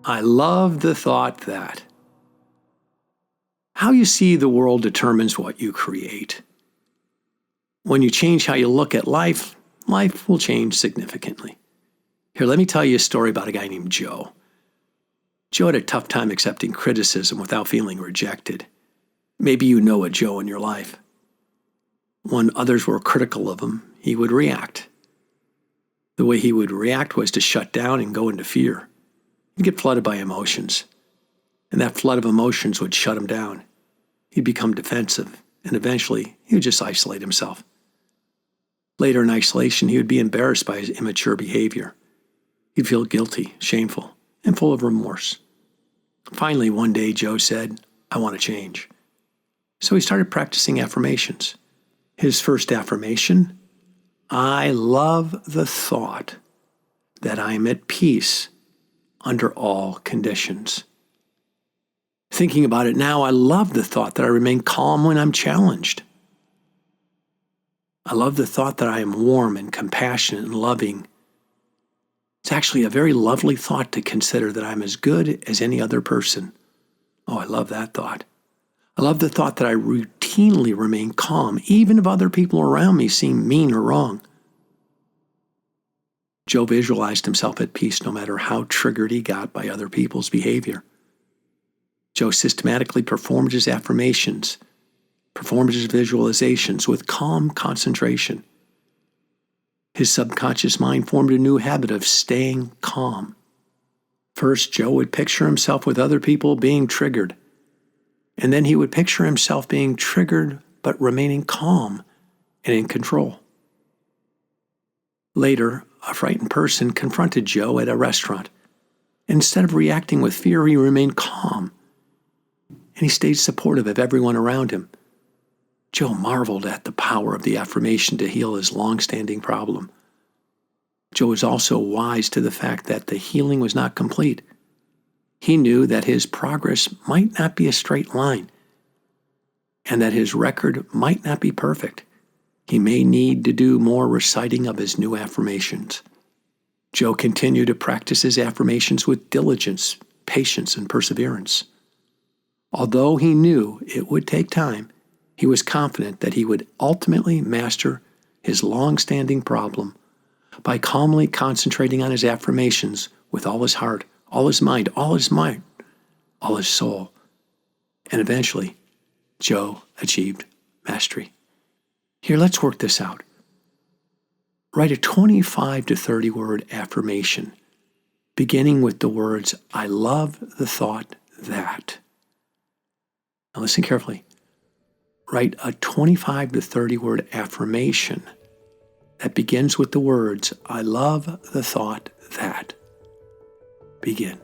I love the thought that. How you see the world determines what you create. When you change how you look at life, life will change significantly. Here, let me tell you a story about a guy named Joe. Joe had a tough time accepting criticism without feeling rejected. Maybe you know a Joe in your life. When others were critical of him, he would react. The way he would react was to shut down and go into fear. He'd get flooded by emotions, and that flood of emotions would shut him down. He'd become defensive, and eventually he would just isolate himself. Later in isolation, he would be embarrassed by his immature behavior. He'd feel guilty, shameful, and full of remorse. Finally, one day, Joe said, "I want to change." So he started practicing affirmations. His first affirmation, "I love the thought that I am at peace under all conditions." Thinking about it now, I love the thought that I remain calm when I'm challenged. I love the thought that I am warm and compassionate and loving. It's actually a very lovely thought to consider that I'm as good as any other person. Oh, I love that thought. I love the thought that I routinely remain calm, even if other people around me seem mean or wrong. Joe visualized himself at peace no matter how triggered he got by other people's behavior. Joe systematically performed his affirmations, performed his visualizations with calm concentration. His subconscious mind formed a new habit of staying calm. First, Joe would picture himself with other people being triggered, and then he would picture himself being triggered but remaining calm and in control. Later, a frightened person confronted Joe at a restaurant. Instead of reacting with fear, he remained calm, and he stayed supportive of everyone around him. Joe marveled at the power of the affirmation to heal his long-standing problem. Joe was also wise to the fact that the healing was not complete. He knew that his progress might not be a straight line, and that his record might not be perfect. He may need to do more reciting of his new affirmations. Joe continued to practice his affirmations with diligence, patience, and perseverance. Although he knew it would take time, he was confident that he would ultimately master his long-standing problem by calmly concentrating on his affirmations with all his heart, all his mind, all his might, all his soul. And eventually, Joe achieved mastery. Here, let's work this out. Write a 25 to 30 word affirmation, beginning with the words, "I love the thought that." Now listen carefully. Write a 25 to 30 word affirmation that begins with the words, "I love the thought that." Begin.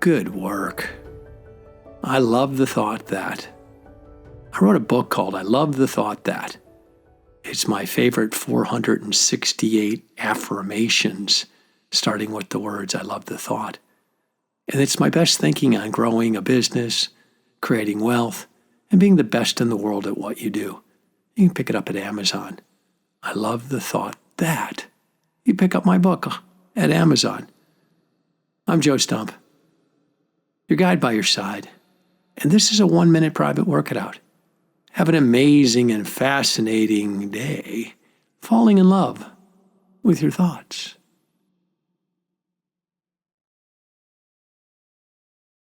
Good work. I love the thought that. I wrote a book called I Love the Thought That. It's my favorite 468 affirmations, starting with the words, "I love the thought." And it's my best thinking on growing a business, creating wealth, and being the best in the world at what you do. You can pick it up at Amazon. I love the thought that. You pick up my book at Amazon. I'm Joe Stump, your guide by your side, And this is a 1-minute private workout. Have an amazing and fascinating day falling in love with your thoughts.